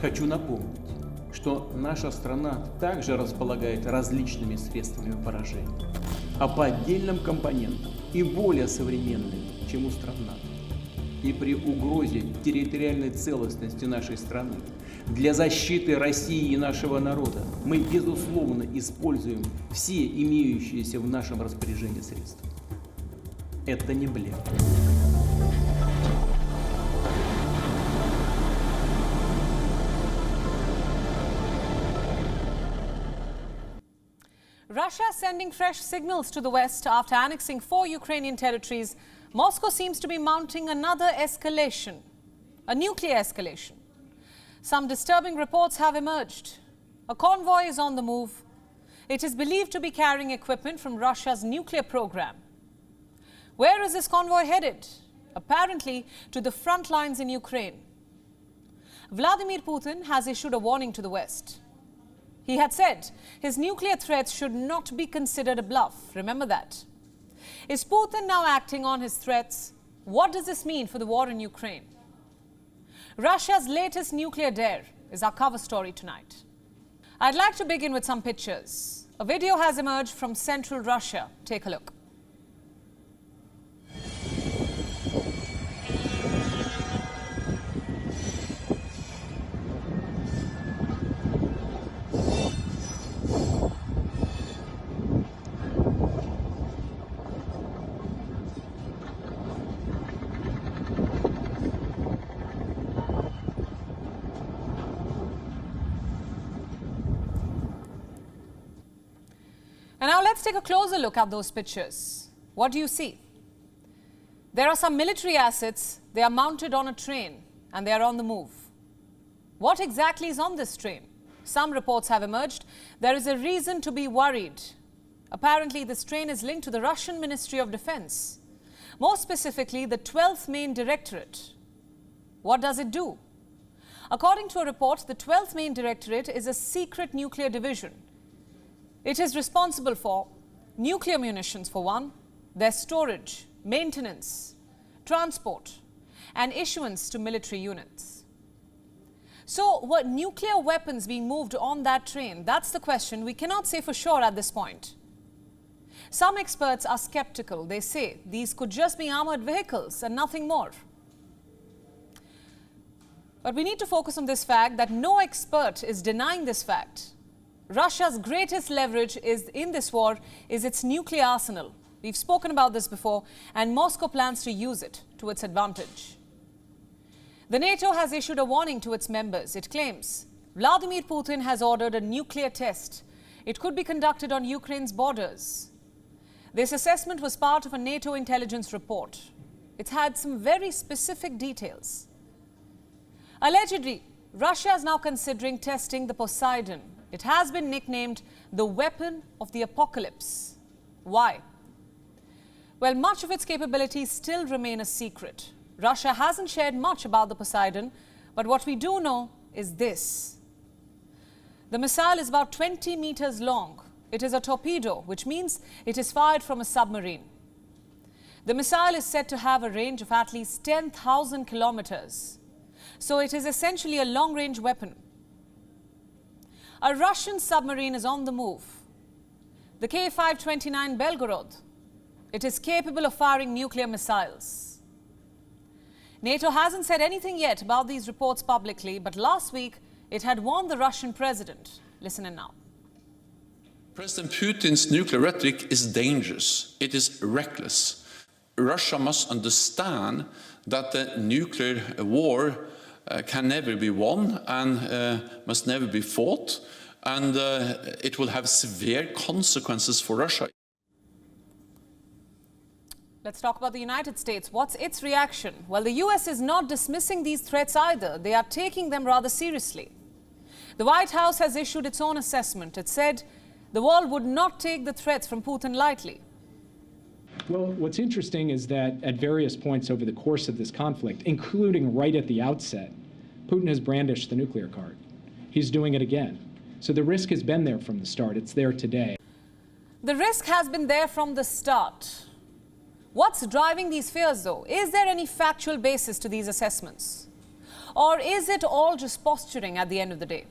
Хочу напомнить, что наша страна также располагает различными средствами поражения, а по отдельным компонентам и более современными, чем у стран НАТО. И при угрозе территориальной целостности нашей страны для защиты России и нашего народа мы, безусловно, используем все имеющиеся в нашем распоряжении средства. Это не блеф. Russia sending fresh signals to the West after annexing 4 Ukrainian territories. Moscow seems to be mounting another escalation, a nuclear escalation. Some disturbing reports have emerged. A convoy is on the move. It is believed to be carrying equipment from Russia's nuclear program. Where is this convoy headed? Apparently to the front lines in Ukraine. Vladimir Putin has issued a warning to the West. He had said his nuclear threats should not be considered a bluff. Remember that. Is Putin now acting on his threats? What does this mean for the war in Ukraine? Russia's latest nuclear dare is our cover story tonight. I'd like to begin with some pictures. A video has emerged from central Russia. Take a look. And now let's take a closer look at those pictures. What do you see? There are some military assets. They are mounted on a train and they are on the move. What exactly is on this train? Some reports have emerged. There is a reason to be worried. Apparently, this train is linked to the Russian Ministry of Defense. More specifically, the 12th Main Directorate. What does it do? According to a report, the 12th Main Directorate is a secret nuclear division. It is responsible for nuclear munitions for one, their storage, maintenance, transport, and issuance to military units. So, were nuclear weapons being moved on that train? That's the question. We cannot say for sure at this point. Some experts are skeptical. They say these could just be armored vehicles and nothing more. But we need to focus on this fact that no expert is denying this fact. Russia's greatest leverage in this war is its nuclear arsenal. We've spoken about this before, and Moscow plans to use it to its advantage. The NATO has issued a warning to its members. It claims Vladimir Putin has ordered a nuclear test. It could be conducted on Ukraine's borders. This assessment was part of a NATO intelligence report. It had some very specific details. Allegedly, Russia is now considering testing the Poseidon. It has been nicknamed the weapon of the apocalypse. Why? Well, much of its capabilities still remain a secret. Russia hasn't shared much about the Poseidon, but what we do know is this. The missile is about 20 meters long. It is a torpedo, which means it is fired from a submarine. The missile is said to have a range of at least 10,000 kilometers. So it is essentially a long-range weapon. A Russian submarine is on the move. The K-529 Belgorod. It is capable of firing nuclear missiles. NATO hasn't said anything yet about these reports publicly, but last week it had warned the Russian president. Listen in now. President Putin's nuclear rhetoric is dangerous. It is reckless. Russia must understand that the nuclear war can never be won and must never be fought, and it will have severe consequences for Russia. Let's talk about the United States. What's its reaction? Well, the US is not dismissing these threats either. They are taking them rather seriously. The White House has issued its own assessment. It said the world would not take the threats from Putin lightly. Well, what's interesting is that at various points over the course of this conflict, including right at the outset, Putin has brandished the nuclear card. He's doing it again. So the risk has been there from the start. It's there today. The risk has been there from the start. What's driving these fears, though? Is there any factual basis to these assessments? Or is it all just posturing at the end of the day?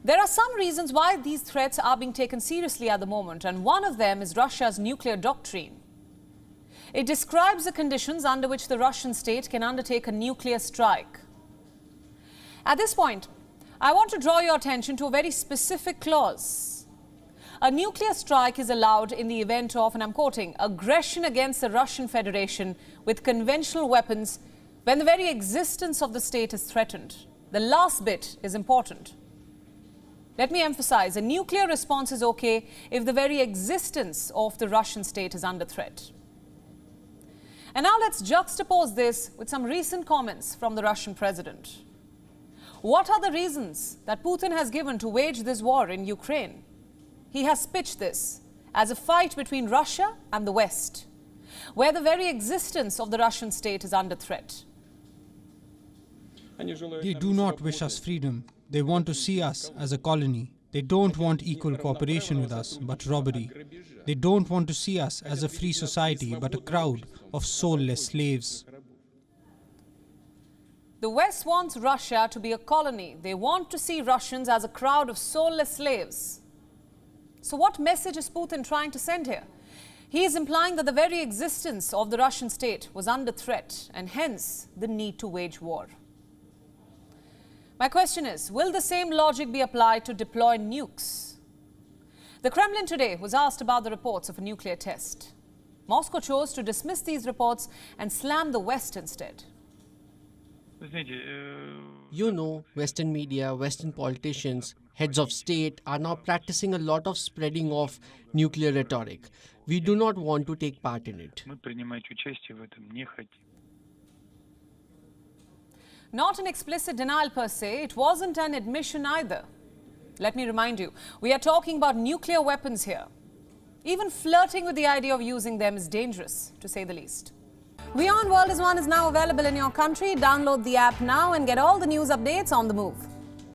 There are some reasons why these threats are being taken seriously at the moment, and one of them is Russia's nuclear doctrine. It describes the conditions under which the Russian state can undertake a nuclear strike. At this point, I want to draw your attention to a very specific clause. A nuclear strike is allowed in the event of, and I'm quoting, aggression against the Russian Federation with conventional weapons when the very existence of the state is threatened. The last bit is important. Let me emphasize, a nuclear response is okay if the very existence of the Russian state is under threat. And now let's juxtapose this with some recent comments from the Russian president. What are the reasons that Putin has given to wage this war in Ukraine? He has pitched this as a fight between Russia and the West, where the very existence of the Russian state is under threat. They do not wish us freedom. They want to see us as a colony. They don't want equal cooperation with us, but robbery. They don't want to see us as a free society, but a crowd of soulless slaves. The West wants Russia to be a colony. They want to see Russians as a crowd of soulless slaves. So what message is Putin trying to send here? He is implying that the very existence of the Russian state was under threat, and hence the need to wage war. My question is, will the same logic be applied to deploy nukes? The Kremlin today was asked about the reports of a nuclear test. Moscow chose to dismiss these reports and slam the West instead. You know, Western media, Western politicians, heads of state are now practicing a lot of spreading of nuclear rhetoric. We do not want to take part in it. Not an explicit denial per se, it wasn't an admission either. Let me remind you, we are talking about nuclear weapons here. Even flirting with the idea of using them is dangerous, to say the least. WION World is now available in your country. Download the app now and get all the news updates on the move.